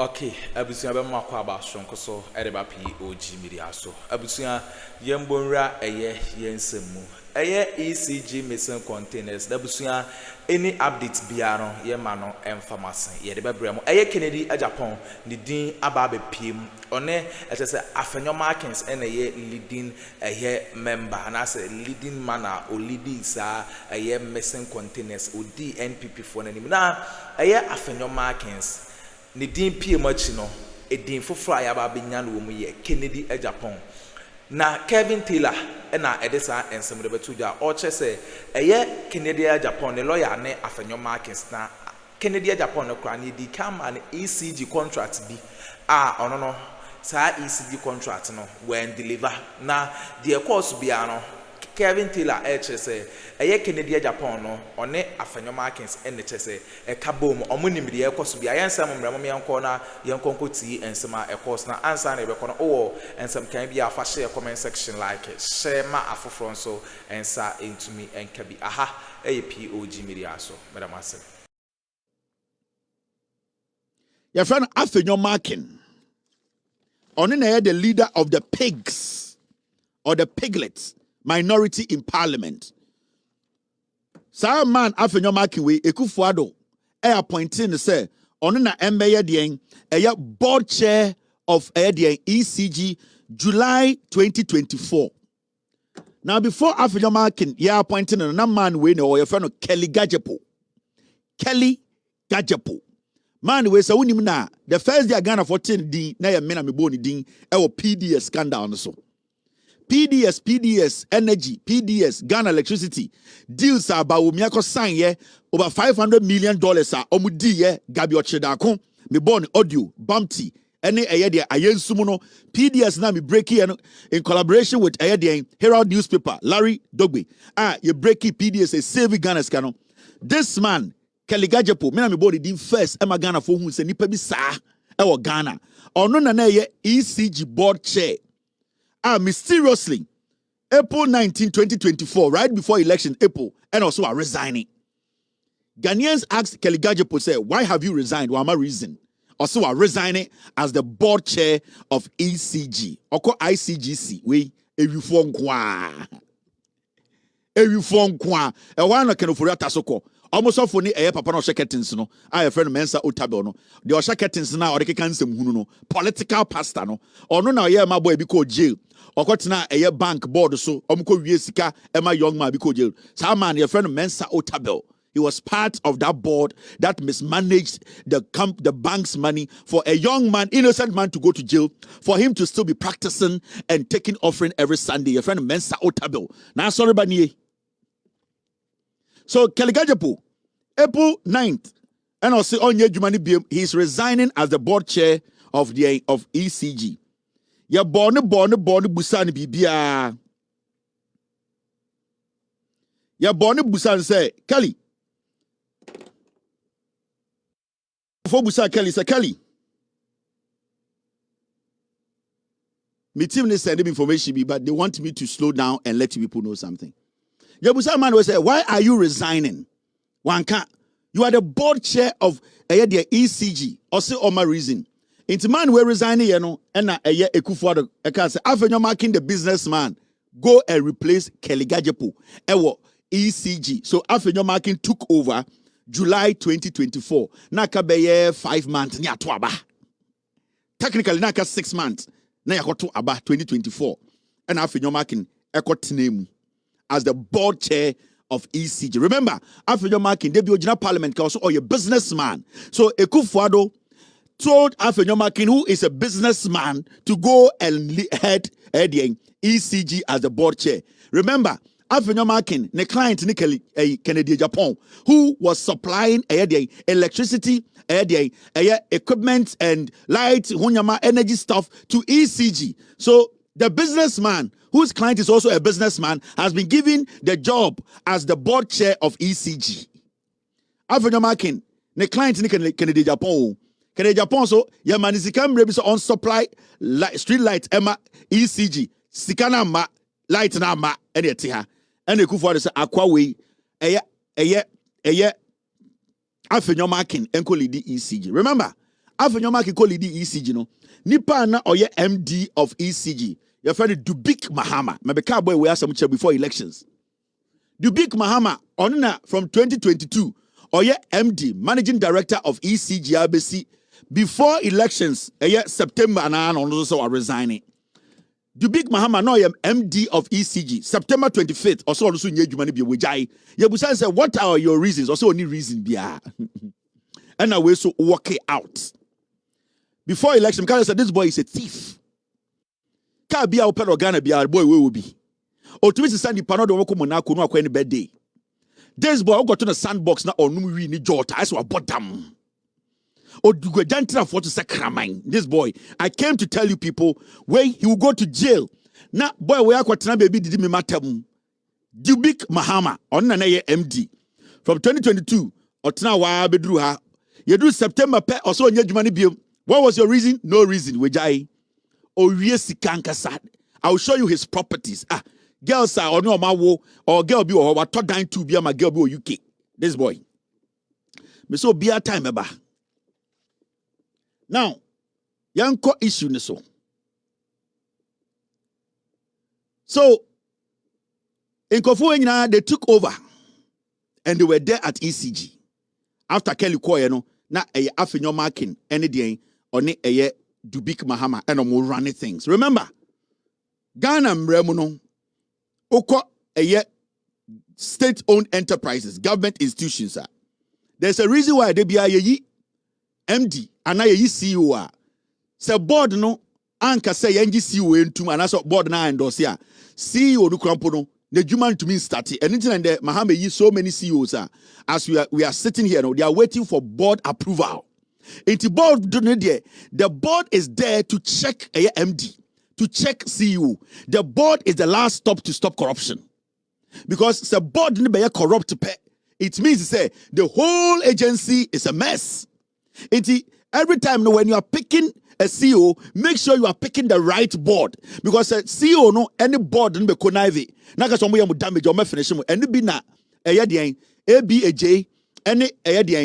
Okay, abusia be makwa aba sonko so edeba POG Media so. Abusia yembonra yensem mu. ECG missing containers. Abusia any updates biano yema no emfamasen. Yedeba bremo. Kennedy Agyapong ni din aba be piem. One say A.Markin and leading member and as a leading manner or leading sa missing containers or DNPP for any. Na A.Markin ni din pie machi no edin foforo ayaba benya no mu ye Kennedy Agyapong na Kevin Taylor na edesa ensem de betu ja o che se Kennedy Agyapong ne lawyer ne A.Markin na Kennedy Agyapong no kra ni di come an ECG contract bi ono no sa ECG contract no when deliver na the course bia no Kevin Taylor say Kennedy Agyapong no one A.Markin and say a kabom omunim de course bia yensam mramo yanko na yanko ti ensema a course na answer na be kono oh and some can be a share comment section like share ma afofro so ensa into me and kabi aha POG Media so madam ase your friend A.Markin on the leader of the pigs or the piglets minority in parliament. Sir man A.Markin we Akuffo Addo appointing say on na embeye den board chair of ECG July 2024. Now before A.Markin appointing a man we know your friend Kelly Gajepo. Man we say unim na the first day Ghana 14 din na ya mena me boni din PDS scandal so. PDS energy, PDS Ghana electricity deals are Bawumia ko sign ye over $500 million are omudi ye gabi ochedakon me born audio bumpty any ayede ayensumuno PDS na me break in collaboration with ayede Herald newspaper Larry Dogbe you break PDS a save Ghana scano this man Kelly Gajepo me na me born din first Emma Ghana for who say nipa bi sa e Ghana ono na ye ECG board chair mysteriously, April 19, 2024, right before election, April, and also are resigning. Ghanaians asked Kelly Gajepo, say, why have you resigned? What my reason? Also are resigning as the board chair of ECG. Oko ICGC. We, Ewiform kwa. E wana kenofori atasoko. Almost of funny papa no sheketins no. I a friend Mensa Otabel no. The sheketins na or the kansem hunu no. Political pastor no. Or no na ye my boy because jail. Or got na a bank board so omko wie sika ema young man because jail. Some man your friend Mensa Otabel. He was part of that board that mismanaged the bank's money for a young man, innocent man, to go to jail, for him to still be practicing and taking offering every Sunday. Your friend Mensa Otabel. Now sorry baniye. So Kelly Gajepo, April 9th, and also on Jumani he's resigning as the board chair of ECG. Ya born busan bibia. Ya born busan say Kelly. Before busan Kelly say Kelly. My team is sending information, but they want me to slow down and let people know something. Yabusa man will say, why are you resigning? Wanka, you are the board chair of the ECG. Also, on my reason. Into man we're resigning, you know, and Akuffo Addo. I can say, A.Markin the businessman, go and replace Kelly Gajepo. ECG. So A.Markin took over July 2024. Naka beye 5 months. Nya to aba. Technically, naka 6 months. Na yako to aba 2024. And A.Markin ekot name as the board chair of ECG. Remember, A.Markin, they be original parliament also or a businessman. So Akuffo Addo told A.Markin, who is a businessman, to go and head ECG as the board chair. Remember, A.Markin, the client Kennedy Agyapong, who was supplying electricity, equipment and light, energy stuff to ECG. So the businessman, whose client is also a businessman, has been given the job as the board chair of ECG. A.Markin, the client Kennedy Agyapong. Kennedy Agyapong so ya manisika mrebi so on supply street light ema ECG. Sikana ma light na ma ene etiha. Ene Akuffo Addo say akwa we eye A.Markin enko lead ECG. Remember, Agyapong ko lead ECG no. Nipa na oye MD of ECG. Your friend Dubik Mahama. Mabeka boy we ask some before elections. Dubik Mahama on from 2022 oye MD, Managing Director of ECG ABC. Before elections, September and also are resigning. Dubik Mahama no MD of ECG. September 25th also nye jumani bi wejai. Yebusan say what are your reasons? Also only reason bia. And we so work it out. Before election, because I said this boy is a thief. Ka bia open organa bia boy we will be. O to me send the pano do woko monako no akwa ni birthday. This boy got to the sandbox na onum wi ni jota. I saw bottom. This boy, I came to tell you people where he will go to jail. Now, boy, we are kwatena baby did me matter. Dubik Mahama on na MD from 2022. Otna wa bedru ha. You do September pe also nyejumani biom. What was your reason? No reason. Wejai. Oyesi kanka sad. I will show you his properties. Girls are on my wo or girl be or what dying to be my girl be UK. This boy. Me so be a time eba. Now, yanko issue ne so. So, in Akuffo, they took over and they were there at ECG. After Kelly Koye, no, na A.Markin, any day, or ne Dubik Mahama, and more running things. Remember, Ghana Mremono, Oko state-owned enterprises, government institutions. There's a reason why they be a MD and I CEO say board no anka say yengi CEO entum and so board na endorse ya CEO no krampo no the human to me start anything and the Mahama yi so many CEOs as we are sitting here now they are waiting for board approval. Into board the board is there to check a MD, to check CEO. The board is the last stop to stop corruption. Because the board ne be corrupt it means to say the whole agency is a mess. Every time when you are picking a CEO, make sure you are picking the right board. Because a CEO no any board no be connive. Naka somo ya mu damage o me finish mu. Eni bi na ABAJ any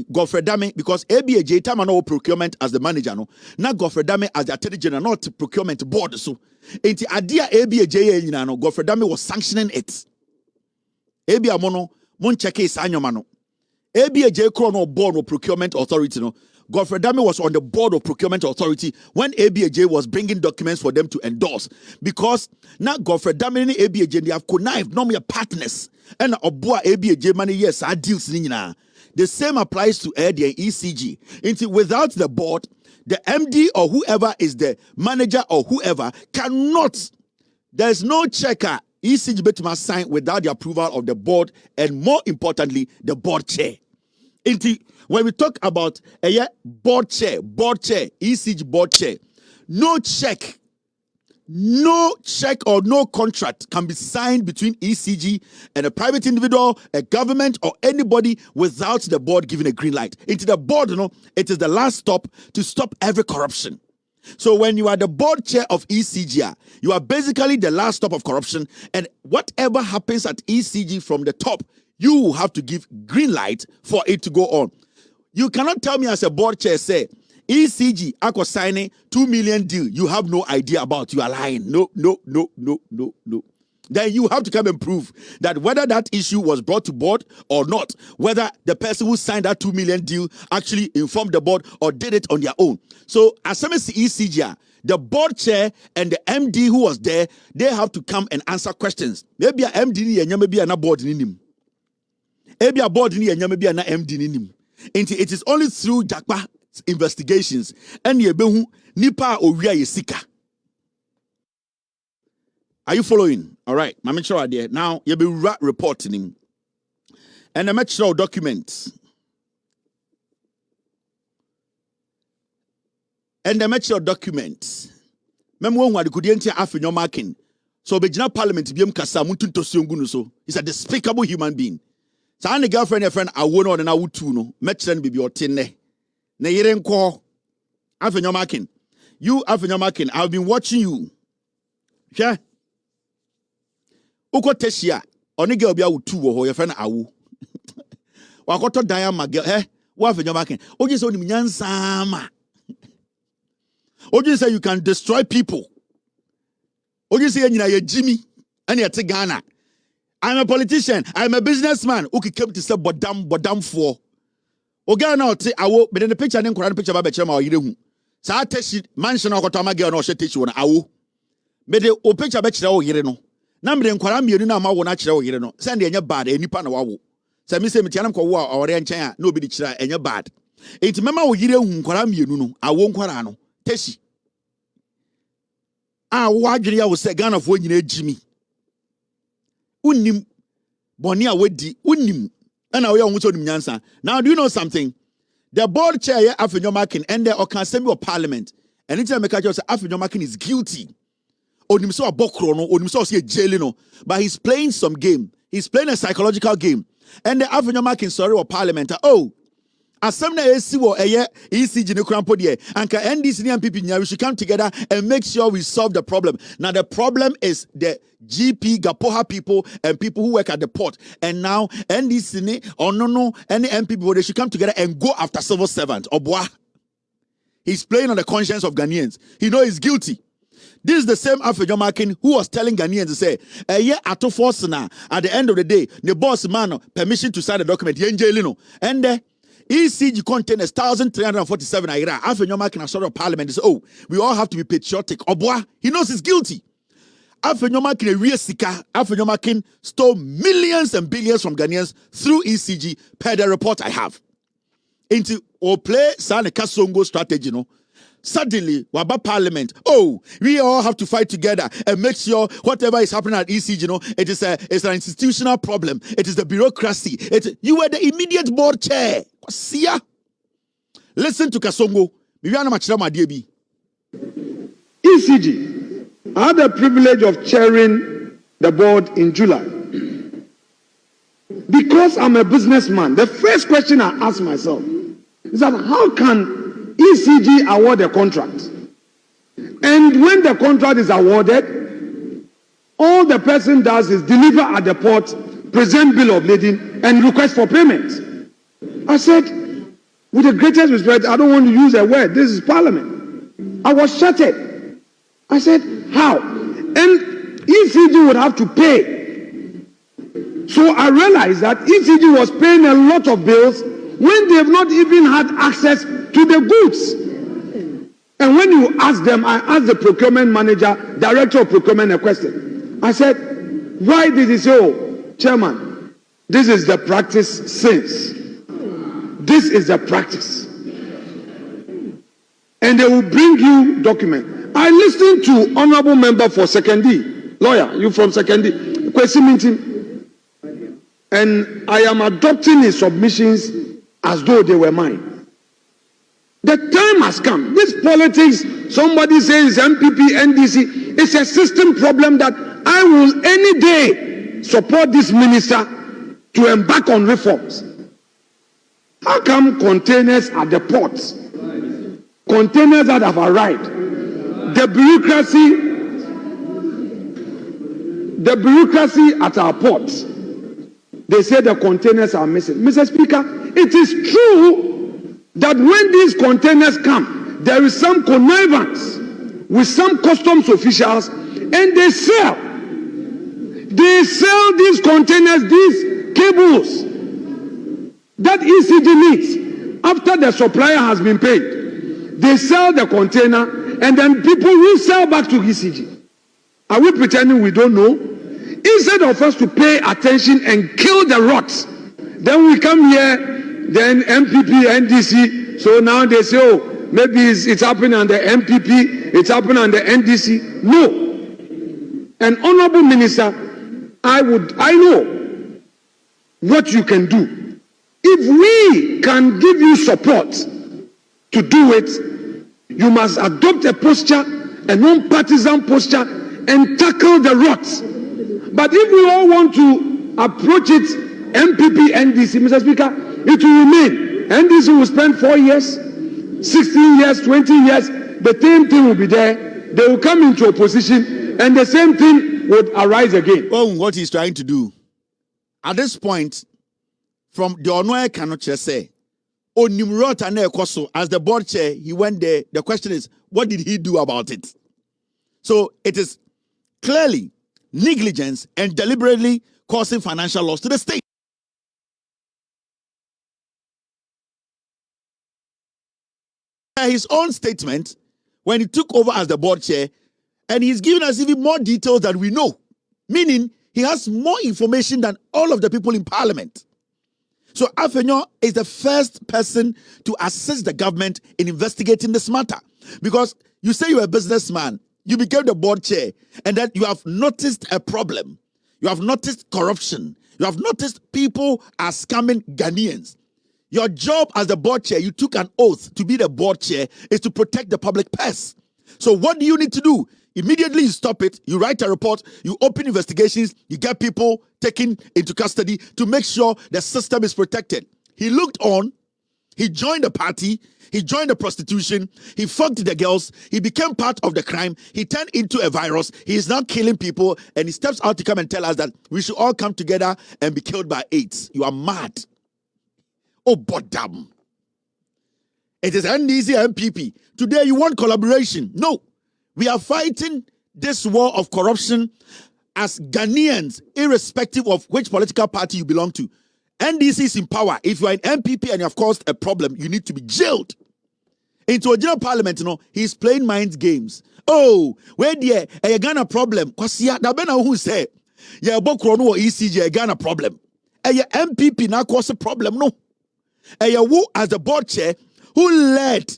Godfredame because ABAJ time no procurement as the manager no. Na Godfredame as the attorney general not procurement board so. Enti adia ABAJ nyina no Godfredame was sanctioning it. Abiamono mon check is anyoma no. ABAJ Chrono Board of Procurement Authority no. Godfredame was on the board of procurement authority when ABAJ was bringing documents for them to endorse because now Godfredame and ABAJ they have connived, no mere partners, and Obua ABAJ money yes our deals nina. The same applies to the ECG. Until without the board, the MD or whoever is the manager or whoever cannot. There's no checker. ECG bet must sign without the approval of the board and more importantly the board chair. When we talk about a board chair, ECG board chair, no check or no contract can be signed between ECG and a private individual, a government, or anybody without the board giving a green light. Into the board, it is the last stop to stop every corruption. So when you are the board chair of ECG, you are basically the last stop of corruption, and whatever happens at ECG from the top, you have to give green light for it to go on. You cannot tell me as a board chair, say, ECG, Ako signing 2 million deal. You have no idea about. You are lying. No. Then you have to come and prove that whether that issue was brought to board or not, whether the person who signed that 2 million deal actually informed the board or did it on their own. So as far as the ECG, the board chair and the MD who was there, they have to come and answer questions. Maybe a MD and maybe a board in him. Maybe a board in maybe an MD in him. It is only through Jakpa investigations and yebehu nipa owia yesika. Are you following? All right, my make sure there. Now you be reporting him, and the make sure documents. And the make sure documents. Memo one could enter A.Markin. So Bejina Parliament biem kasa muntun tosiongu so. He's a despicable human being. So any girlfriend and friend I won't know and I would too no. Metren be your tenne. Ne yeren ko A.Markin. You A.Markin, I've been watching you. Yeah. Uko teshia. Oni girl be awu two wo your friend awu. Wakoto diama girl. Wa A.Markin. Oje so ni nyansama. Oji say you can destroy people. Oji say you Jimmy and you're Ghana. I'm a politician. I'm a businessman. Who came to say bodam for. Oga na ote awo, but in the picture then Quran picture ba beche ma oyire hu. Sa teshi mansion okotama girl no she techi wona awo. Me de o picture be kire oyire no. Na me de nkwara mienu na ma wo na kire oyire no. Say de enye bad enipa na wawo. Say me say me tianam ko wo a ore nchen a na obi di kire enye bad. Enti mema oyire hu nkwara mienu no, awo nkwara no. Teshi. Wo adwere ya wo say Ghana fo nyina ejimi. Unim boni a wedi unim and now do you know something? The board chair A.Markin and the Assembly of Parliament and it's make us say A.Markin is guilty. Onimso abokro no onimso say jail no, but he's playing some game. He's playing a psychological game. And the A.Markin sorry of Parliament Assembly AC wo ECG ne krampo de anka NDC and MPP we should come together and make sure we solve the problem. Now the problem is the GP Gapoha people and people who work at the port. And now NDC any MPP they should come together and go after civil servants. Obwa. He's playing on the conscience of Ghanaians. He knows he's guilty. This is the same A.Markin who was telling Ghanaians to say, Ato force na at the end of the day, the boss man permission to sign the document. And ECG containers 1,347 naira. A.Markin sort of parliament is we all have to be patriotic. Obwa, he knows he's guilty. A.Markin a real sika. A.Markin stole millions and billions from Ghanaians through ECG per the report I have. Into or play Sane Kasongo strategy, Suddenly, Waba Parliament, we all have to fight together and make sure whatever is happening at ECG, it's an institutional problem. It is the bureaucracy. You were the immediate board chair. Listen to Kasongo. ECG. I had the privilege of chairing the board in July. Because I'm a businessman, the first question I ask myself is that how can ECG award a contract? And when the contract is awarded, all the person does is deliver at the port, present bill of lading, and request for payment. I said, with the greatest respect, I don't want to use a word. This is Parliament. I was shattered. I said, how? And ECG would have to pay. So I realized that ECG was paying a lot of bills when they have not even had access to the goods. And when you ask them, I asked the procurement manager, director of procurement, a question. I said, why did he say, Chairman, this is the practice since. This is the practice. And they will bring you document. I listened to honorable member for Secondary, lawyer, you from Secondary, question meeting. And I am adopting his submissions as though they were mine. The time has come. This politics, somebody says MPP, NDC, it's a system problem that I will any day support this minister to embark on reforms. How come containers at the ports, containers that have arrived, the bureaucracy at our ports, they say the containers are missing. Mr. Speaker, it is true that when these containers come, there is some connivance with some customs officials, and they sell these containers, these cables that ECG needs after the supplier has been paid. They sell the container, and then people will sell back to ECG. Are we pretending we don't know? Instead of us to pay attention and kill the rots, then we come here, then MPP, NDC, so now they say, maybe it's happening on the MPP, it's happening on the NDC. No. An honorable minister, I know what you can do. If we can give you support to do it, you must adopt a posture, a non-partisan posture, and tackle the rots. But if we all want to approach it, MPP, NDC, Mr. Speaker, it will remain. NDC will spend 4 years, 16 years, 20 years, the same thing will be there. They will come into opposition, and the same thing would arise again. Oh, what he's trying to do. At this point, from the Onoe cannot just say, Onimrota Nekoso, as the board chair, he went there. The question is, what did he do about it? So it is clearly negligence and deliberately causing financial loss to the state. His own statement when he took over as the board chair, and he's giving us even more details than we know, meaning he has more information than all of the people in parliament. So Afenyo is the first person to assist the government in investigating this matter, because you say you're a businessman, you became the board chair, and then you have noticed a problem. You have noticed corruption. You have noticed people are scamming Ghanaians. Your job as the board chair, you took an oath to be the board chair, is to protect the public purse. So what do you need to do? Immediately you stop it, you write a report, you open investigations, you get people taken into custody to make sure the system is protected. He looked on, he joined the party, he joined the prostitution, he fucked the girls, he became part of the crime, he turned into a virus, he is now killing people, and he steps out to come and tell us that we should all come together and be killed by AIDS. You are mad. Oh, but damn. It is NDC MPP. Today you want collaboration. No. We are fighting this war of corruption as Ghanaians, irrespective of which political party you belong to. NDC is in power. If you are an MPP and you have caused a problem, you need to be jailed. Into a general parliament, you know, he's playing mind games. Oh, where there a Ghana problem? Kwasia, da bena who say, yeah, Bokrono ECG a Ghana problem. A MPP now cause a problem, no. Who as the board chair who led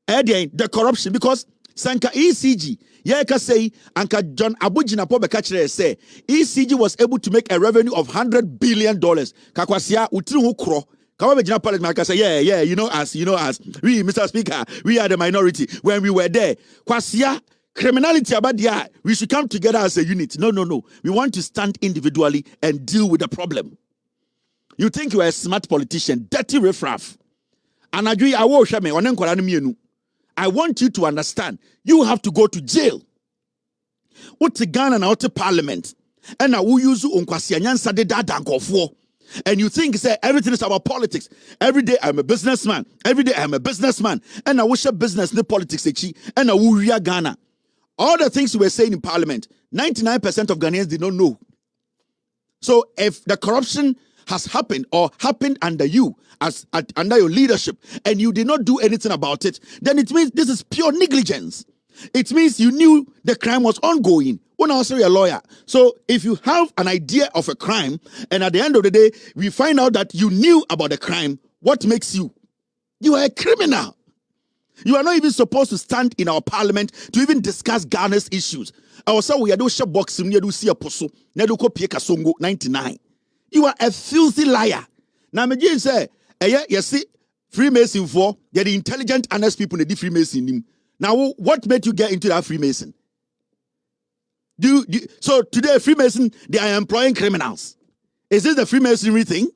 the corruption, because Sanka ECG Yeka say Anka John Abujina Pobekachre say ECG was able to make a revenue of $100 billion. Kakwasia utru ukro. Kawabejina Parliament say yeah, you know us. We, Mr. Speaker, we are the minority. When we were there, Kwasia criminality about we should come together as a unit. No. We want to stand individually and deal with the problem. You think you are a smart politician, dirty riffraff. And I want you to understand, you have to go to jail. What the Ghana and out parliament, and I will use Akuffo. And you think say everything is about politics. Every day I'm a businessman. And I wish a business in politics. And I will Ghana. All the things you were saying in parliament, 99% of Ghanaians did not know. So if the corruption has happened or happened under you, under your leadership, and you did not do anything about it, then it means this is pure negligence. It means you knew the crime was ongoing. When I was a lawyer. So if you have an idea of a crime, and at the end of the day, we find out that you knew about the crime, what makes you? You are a criminal. You are not even supposed to stand in our parliament to even discuss Ghana's issues. I was saying we are doing boxing, we are doing apostle, 99. You are a filthy liar. Now, I'm say, you see, Freemason for they're the intelligent, honest people in the Freemason. Now, what made you get into that Freemason? So today, Freemason, they are employing criminals. Is this the Freemasonry thing?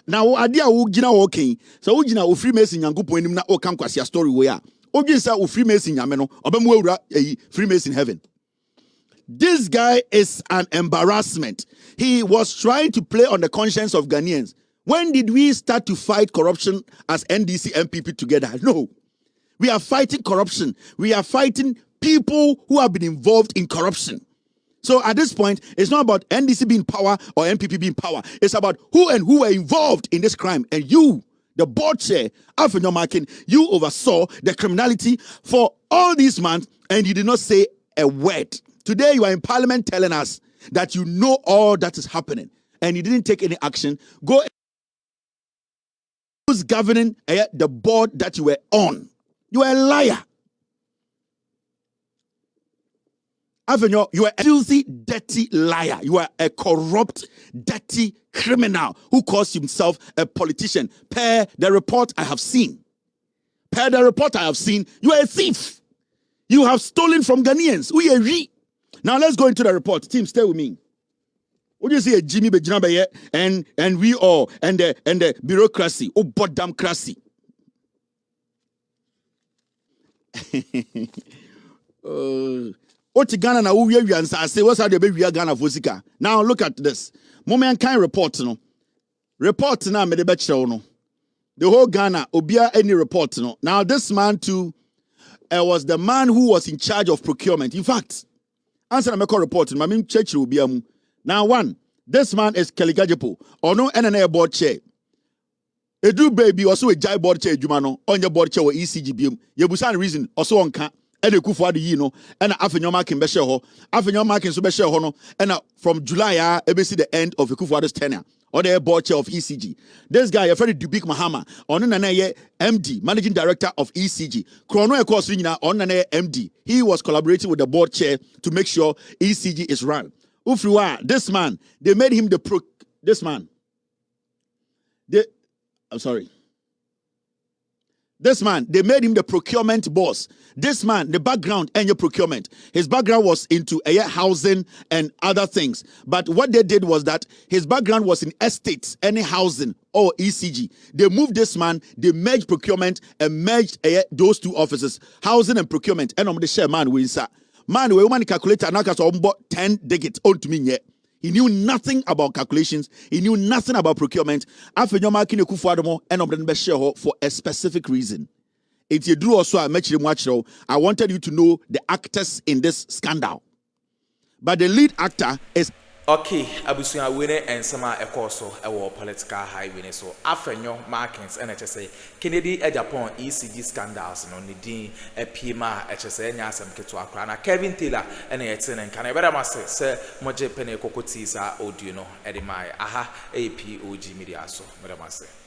Now, idea ujina okay. So ujina u Freemason yangu po enimna o kam kwasi story where. Ujisa u Freemason yameno obemwe ura Freemason heaven. This guy is an embarrassment. He was trying to play on the conscience of Ghanaians. When did we start to fight corruption as NDC MPP together? No. We are fighting corruption. We are fighting people who have been involved in corruption. So at this point, it's not about NDC being power or MPP being power. It's about who were involved in this crime. And you, the board chair, A.Markin, you oversaw the criminality for all these months and you did not say a word. Today you are in parliament telling us that you know all that is happening and you didn't take any action. Go. Who's governing the board that you were on? You are a liar. Avenue, you are a filthy, dirty liar. You are a corrupt, dirty criminal who calls himself a politician. Per the report I have seen. You are a thief. You have stolen from Ghanaians. Now let's go into the report. Team, stay with me. What do you see? Jimmy Bejinabaye and we all and the bureaucracy. Oh, but damn crazy. What Ghana na we answer say what's how the baby Ghana Fosika. Now look at this. Moment kind report no. Report na me de be no. The whole Ghana, Obia, any report. No. Now, this man too was the man who was in charge of procurement. In fact, answer the report. My church Obia. Now, one, this man is Agyapong. Or no, NNA board chair. Edu baby also a jai board chair, Jumano, on your board chair or ECG beam. Yebusan reason also on can. And Akuffo yino and A.Markin beshe ho A.Markin so beshe ho no and from July ebe see the end of Akuffo's tenure or the board chair of ECG. This guy a very big Mahama on na MD managing director of ECG Chrono e course nyina on na MD. He was collaborating with the board chair to make sure ECG is run. Ufriwa, this man, they made him This man, they made him the procurement boss. This man, the background and your procurement. His background was into housing and other things. But what they did was that his background was in estates, any housing or ECG. They moved this man, they merged procurement and merged those two offices, housing and procurement. And I'm the share man we inside. Man, we want to calculate an 10 digits on to me yet. He knew nothing about calculations. He knew nothing about procurement. After A.Markin and for a specific reason. If you do also, I wanted you to know the actors in this scandal. But the lead actor is okay, abusuya winner and sama ekoso ewo political highway so afenyo markings and say Kennedy Agyapong ECG scandals no ni din epima HSA nya asem keto akra na Kevin Taylor and yeten and can better masse say moje pene kokoti sa audio no edimai aha POG Media so better masse